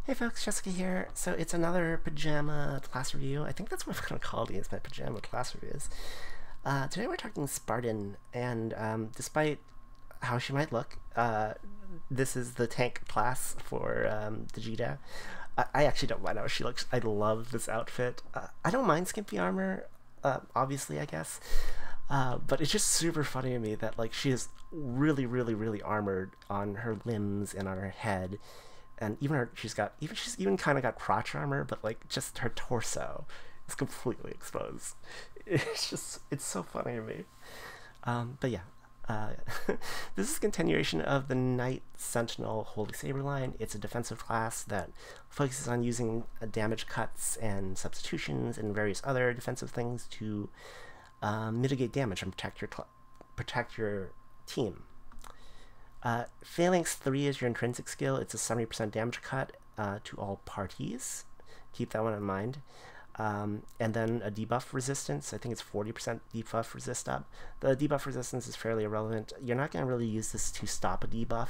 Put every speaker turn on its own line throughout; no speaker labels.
Hey folks, Jessica here. So it's another pajama class review. I think that's what I'm going to call these, my pajama class reviews. Today we're talking Spartan, and despite how she might look, this is the tank class for Vegeta. I actually don't mind how she looks. I love this outfit. I don't mind skimpy armor, obviously, I guess. But it's just super funny to me that like she is really armored on her limbs and on her head. And even she's even kind of got crotch armor, but like just her torso is completely exposed. It's so funny to me. But yeah, this is a continuation of the Knight Sentinel Holy Saber line. It's a defensive class that focuses on using damage cuts and substitutions and various other defensive things to mitigate damage and protect your team. Phalanx 3 is your intrinsic skill. It's a 70% damage cut to all parties. Keep that one in mind. And then a debuff resistance. I think it's 40% debuff resist up. The debuff resistance is fairly irrelevant. You're not going to really use this to stop a debuff.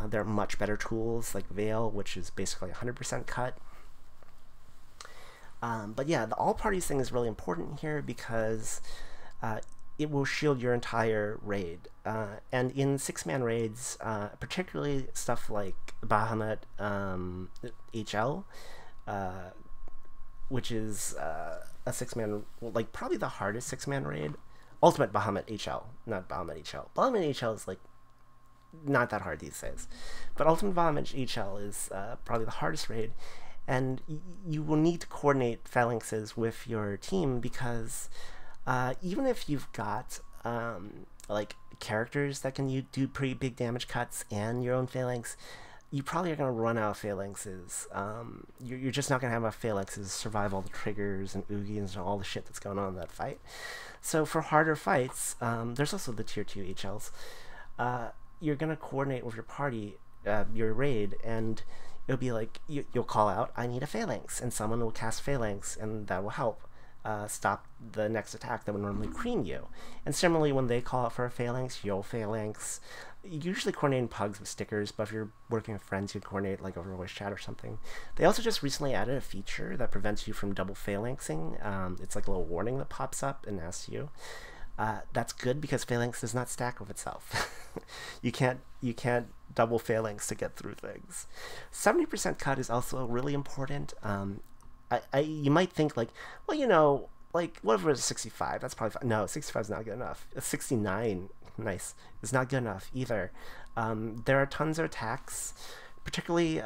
There are much better tools like Veil, which is basically 100% cut. But yeah, the all parties thing is really important here because it will shield your entire raid. And in 6-man raids, particularly stuff like Bahamut HL, which is a 6-man, like probably the hardest 6-man raid. Ultimate Bahamut HL, not Bahamut HL. Bahamut HL is like not that hard these days. But Ultimate Bahamut HL is probably the hardest raid. And you will need to coordinate phalanxes with your team because even if you've got like characters that can do pretty big damage cuts and your own phalanx, you probably are going to run out of phalanxes. You're just not going to have enough phalanxes to survive all the triggers and oogies and all the shit that's going on in that fight. So for harder fights, there's also the tier 2 HLs. You're going to coordinate with your party, your raid, and it'll be like you'll call out, I need a phalanx, and someone will cast phalanx, and that will help stop the next attack that would normally cream you. And similarly, when they call out for a phalanx, you'll phalanx. Usually coordinating pugs with stickers, but if you're working with friends, you coordinate like over voice chat or something. They also just recently added a feature that prevents you from double phalanxing. It's like a little warning that pops up and asks you. That's good because phalanx does not stack with itself. you can't double phalanx to get through things. 70% cut is also really important. You might think like, well, you know, like what if it was 65? That's probably fine. No, 65 is not good enough. 69, nice, is not good enough either. There are tons of attacks, particularly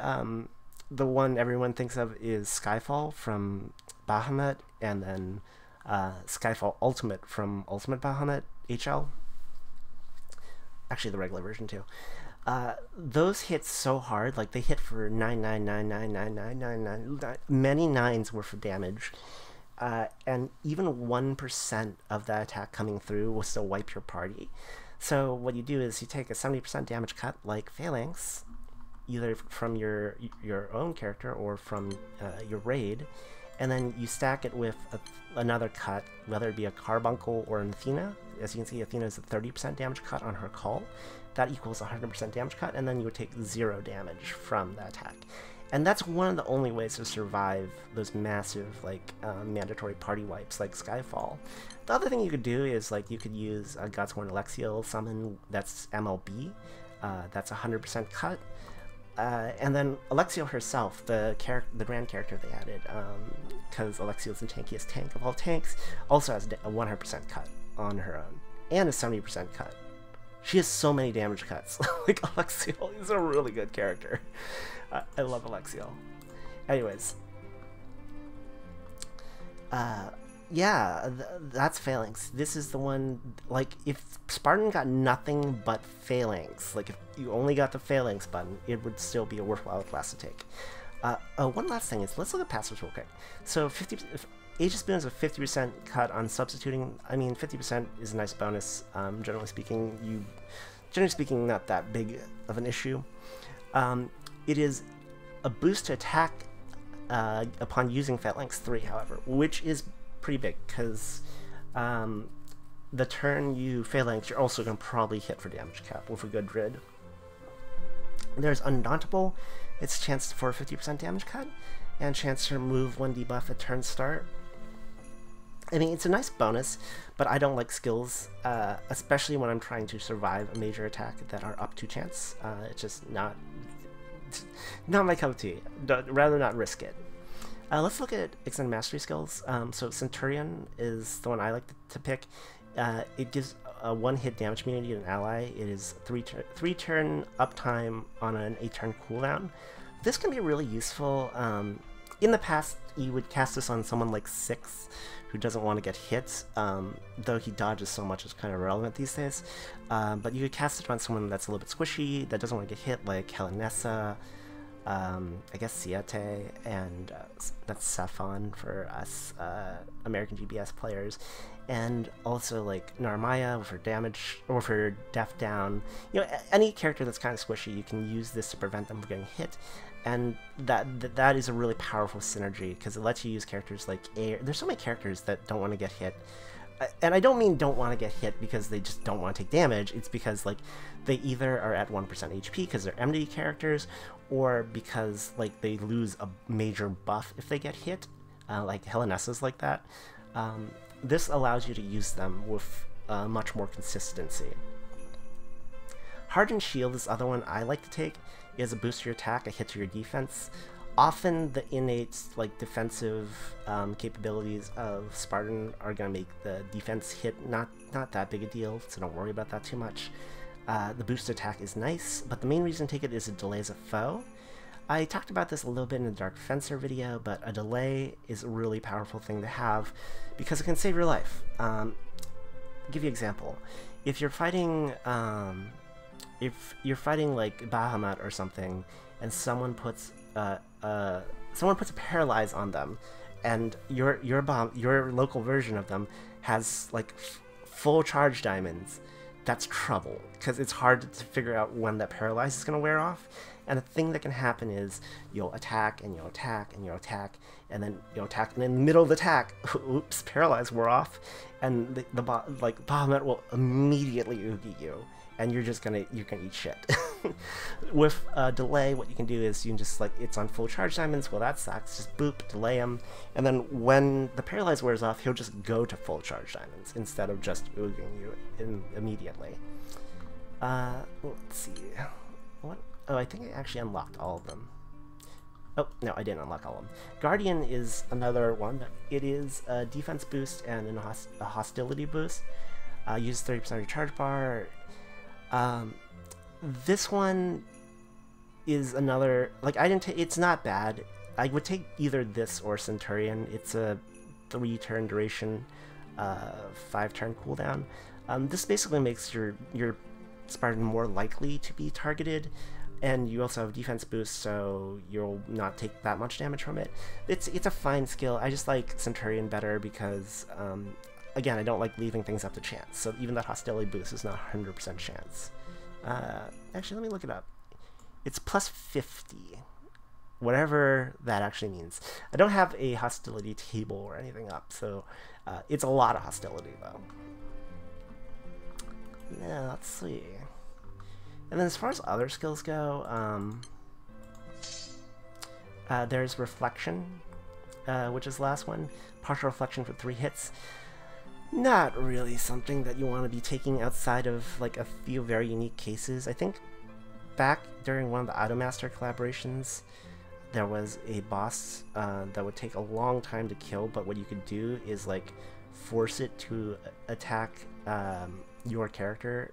the one everyone thinks of is Skyfall from Bahamut, and then Skyfall Ultimate from Ultimate Bahamut HL. Actually, the regular version too. Those hit so hard, like they hit for 999999999, many nines worth of damage, and even 1% of that attack coming through will still wipe your party. So what you do is you take a 70% damage cut like Phalanx, either from your own character or from your raid, and then you stack it with another cut, whether it be a Carbuncle or an Athena. As you can see, Athena is a 30% damage cut on her call. That equals 100% damage cut, and then you would take 0 damage from the attack. And that's one of the only ways to survive those massive, like, mandatory party wipes like Skyfall. The other thing you could do is, like, you could use a Godsworn Alexiel summon that's MLB. That's 100% cut. And then Alexiel herself, the brand character they added, because Alexiel's the tankiest tank of all tanks, also has a 100% cut on her own, and a 70% cut. She has so many damage cuts. Like, Alexiel is a really good character. I love Alexiel. Anyways. Yeah, that's Phalanx. This is the one, like, if Spartan got nothing but Phalanx, like, if you only got the Phalanx button, it would still be a worthwhile class to take. One last thing is, let's look at passives real quick. So, Aegis Boon is a 50% cut on substituting. I mean, 50% is a nice bonus. Generally speaking, not that big of an issue. It is a boost to attack upon using Phalanx 3, however, which is pretty big because the turn you Phalanx, you're also going to probably hit for damage cap with a good Drid. There's Undauntable. It's chance for 50% damage cut, and chance to remove 1 debuff at turn start. I mean, it's a nice bonus, but I don't like skills, especially when I'm trying to survive a major attack that are up 2 chance. It's just not my cup of tea. Rather not risk it. Let's look at extended mastery skills. So Centurion is the one I like to pick. It gives a 1-hit damage immunity to an ally. It is 3 turn uptime on an 8-turn cooldown. This can be really useful. In the past, you would cast this on someone like Six, who doesn't want to get hit, though he dodges so much, it's kind of irrelevant these days. But you could cast it on someone that's a little bit squishy, that doesn't want to get hit, like Helenessa, I guess Siete, and that's Saffon for us American GBS players, and also like Narmaya for damage, or for death down. You know, any character that's kind of squishy, you can use this to prevent them from getting hit. And that is a really powerful synergy, because it lets you use characters like Air. There's so many characters that don't want to get hit. And I don't mean don't want to get hit because they just don't want to take damage. It's because like they either are at 1% HP because they're enmity characters, or because like they lose a major buff if they get hit, like Helenessa's like that. This allows you to use them with much more consistency. Hardened Shield is the other one I like to take. It has a boost to your attack, a hit to your defense. Often the innate like defensive capabilities of Spartan are going to make the defense hit not that big a deal, so don't worry about that too much. The boost attack is nice, but the main reason to take it is it delays a foe. I talked about this a little bit in the Dark Fencer video, but a delay is a really powerful thing to have because it can save your life. I'll give you an example. If you're fighting like Bahamut or something, and someone puts a paralyze on them, and your local version of them has like full charge diamonds, that's trouble, because it's hard to figure out when that paralyze is going to wear off. And the thing that can happen is you'll attack and you'll attack and you'll attack, and then you'll attack, and in the middle of the attack, oops, paralyze wore off, and like Bahamut will immediately oogie you, and you're gonna eat shit. With delay, what you can do is you can just, like, it's on full charge diamonds, well that sucks, just boop, delay him, and then when the paralyze wears off, he'll just go to full charge diamonds instead of just ooging you immediately. Let's see, what? Oh, I think I actually unlocked all of them. Oh, no, I didn't unlock all of them. Guardian is another one. It is a defense boost and a hostility boost. Uses 30% of your charge bar. This one is another, like, it's not bad. I would take either this or Centurion. It's a 3-turn duration, 5-turn cooldown. This basically makes your Spartan more likely to be targeted, and you also have defense boost, so you'll not take that much damage from it. It's a fine skill. I just like Centurion better because, again, I don't like leaving things up to chance, so even that hostility boost is not 100% chance. Actually, let me look it up. It's plus 50. Whatever that actually means. I don't have a hostility table or anything up, so it's a lot of hostility, though. Yeah, let's see. And then as far as other skills go, there's Reflection, which is the last one. Partial Reflection for 3 hits. Not really something that you want to be taking outside of like a few very unique cases. I think back during one of the Idolmaster collaborations, there was a boss that would take a long time to kill, but what you could do is like force it to attack your character,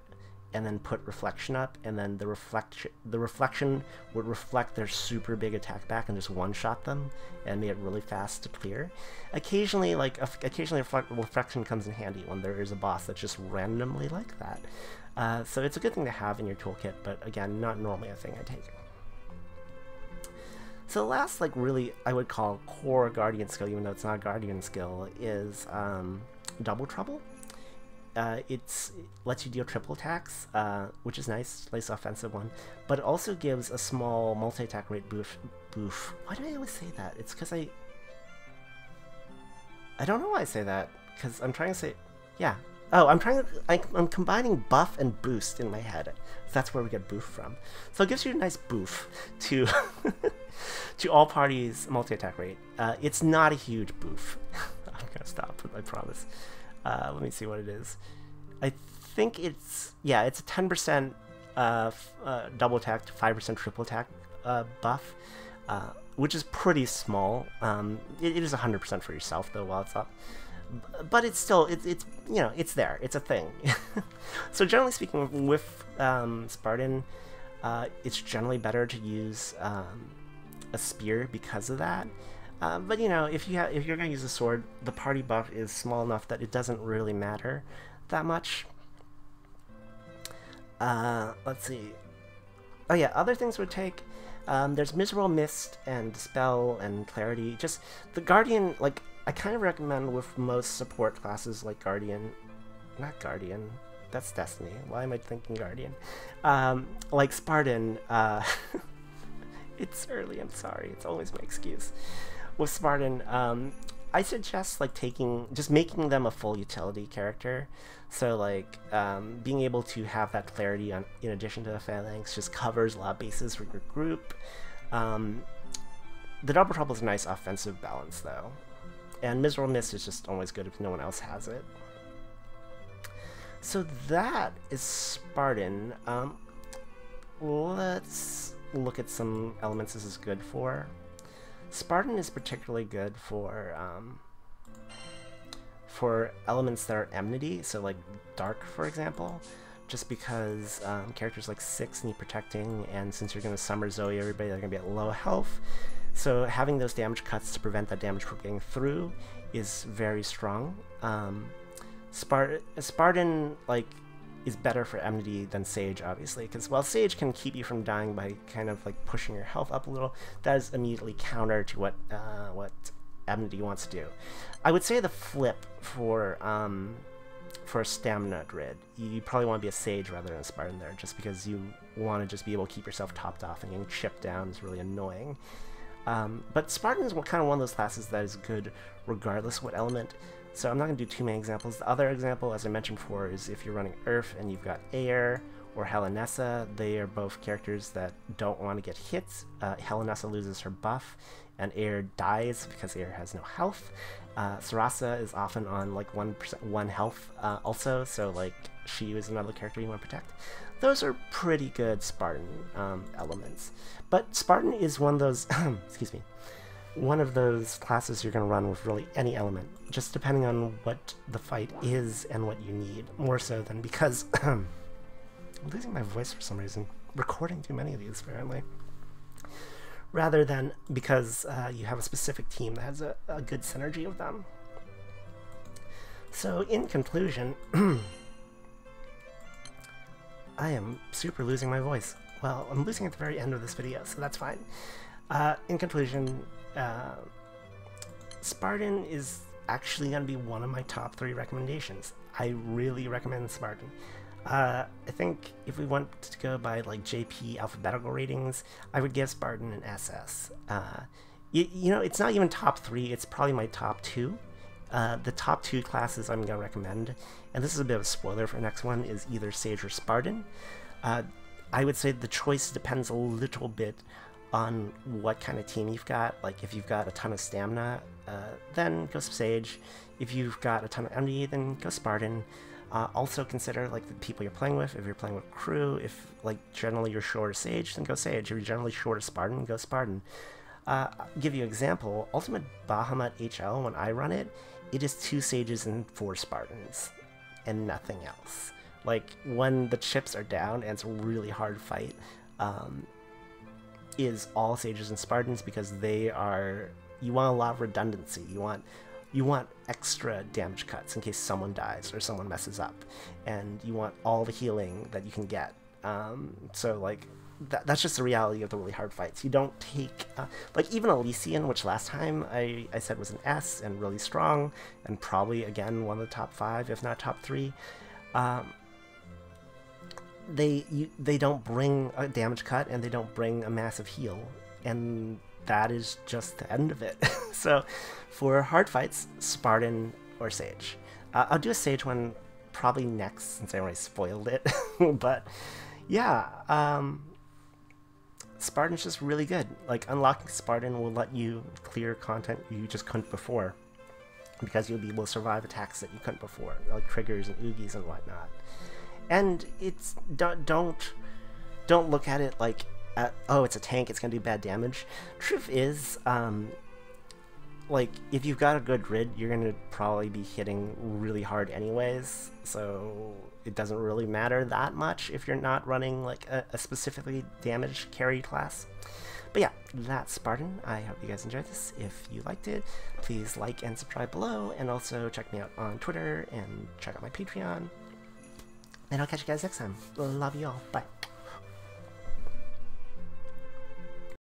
and then put Reflection up, and then the reflection would reflect their super big attack back and just one-shot them, and made it really fast to clear. Occasionally, Reflection comes in handy when there is a boss that's just randomly like that. So it's a good thing to have in your toolkit, but again, not normally a thing I take. So the last, like, really, I would call core Guardian skill, even though it's not a Guardian skill, is Double Trouble. It lets you deal triple attacks, which is nice offensive one, but it also gives a small multi-attack rate boof. Why do I always say that? It's because I don't know why I say that, because I'm trying to say, yeah, Oh, I'm combining buff and boost in my head. So that's where we get boof from. So it gives you a nice boof to to all parties multi-attack rate. It's not a huge boof. I'm gonna stop, I promise. Let me see what it is. I think it's, yeah, it's a 10% double attack to 5% triple attack buff, which is pretty small. It is 100% for yourself though while it's up. But it's still, it's you know, it's there. It's a thing. So generally speaking, with Spartan, it's generally better to use a spear because of that. But you know, if you're gonna use a sword, the party buff is small enough that it doesn't really matter that much. Let's see. Oh yeah, other things would take. There's Miserable Mist and Dispel and Clarity. Just the Guardian, like, I kind of recommend with most support classes like Guardian, not Guardian, that's Destiny. Why am I thinking Guardian? Like Spartan, it's early, I'm sorry, it's always my excuse. With Spartan, I suggest like just making them a full utility character. So like being able to have that clarity in addition to the phalanx just covers a lot of bases for your group. The Double Trouble is a nice offensive balance though. And Miserable Mist is just always good if no one else has it. So that is Spartan. Let's look at some elements this is good for. Spartan is particularly good for elements that are enmity, so like Dark, for example, just because characters like Six need protecting, and since you're going to Summer Zoe everybody, they're going to be at low health. So having those damage cuts to prevent that damage from getting through is very strong. Spartan like is better for enmity than Sage, obviously, because while Sage can keep you from dying by kind of like pushing your health up a little, that is immediately counter to what enmity wants to do. I would say the flip for a stamina grid, you probably want to be a Sage rather than a Spartan there, just because you want to just be able to keep yourself topped off, and getting chipped down is really annoying. But Spartan is kind of one of those classes that is good regardless of what element, so I'm not going to do too many examples. The other example, as I mentioned before, is if you're running Earth and you've got Air or Hellenessa. They are both characters that don't want to get hit. Hellenessa loses her buff, and Air dies because Air has no health. Sarasa is often on like 1 health also, so like she is another character you want to protect. Those are pretty good Spartan elements. But Spartan is one of those, excuse me, one of those classes you're going to run with really any element, just depending on what the fight is and what you need, more so than because I'm losing my voice for some reason, recording too many of these apparently, rather than because you have a specific team that has a good synergy with them. So in conclusion, I am super losing my voice. Well, I'm losing at the very end of this video, so that's fine. In conclusion, Spartan is actually going to be one of my top 3 recommendations. I really recommend Spartan. I think if we want to go by like JP alphabetical ratings, I would give Spartan an SS. You know, it's not even top 3, it's probably my top 2. The top 2 classes I'm going to recommend, and this is a bit of a spoiler for the next one, is either Sage or Spartan. I would say the choice depends a little bit on what kind of team you've got. Like if you've got a ton of stamina, then go Sage. If you've got a ton of enmity, then go Spartan. Also consider like the people you're playing with. If you're playing with crew, if like generally you're short of Sage, then go Sage. If you're generally short of Spartan, go Spartan. I'll give you an example. Ultimate Bahamut HL, when I run it, it is 2 Sages and 4 Spartans, and nothing else. Like when the chips are down and it's a really hard fight, is all Sages and Spartans, because they are, you want a lot of redundancy. You want extra damage cuts in case someone dies or someone messes up, and you want all the healing that you can get. So like that's just the reality of the really hard fights. You don't take like even Elysian, which last time I said was an S and really strong, and probably again one of the top 5 if not top 3. They don't bring a damage cut, and they don't bring a massive heal, and that is just the end of it. So for hard fights, Spartan or Sage. I'll do a Sage one probably next, since I already spoiled it. But yeah, Spartan's just really good. Like, unlocking Spartan will let you clear content you just couldn't before, because you'll be able to survive attacks that you couldn't before, like triggers and oogies and whatnot. And it's don't look at it like, oh, it's a tank, it's gonna do bad damage. Truth is, like, if you've got a good grid, you're gonna probably be hitting really hard anyways, so it doesn't really matter that much if you're not running like a specifically damage carry class. But yeah, that's Spartan. I hope you guys enjoyed this. If you liked it, please like and subscribe below, and also check me out on Twitter and check out my Patreon. And I'll catch you guys next time. Love you all. Bye.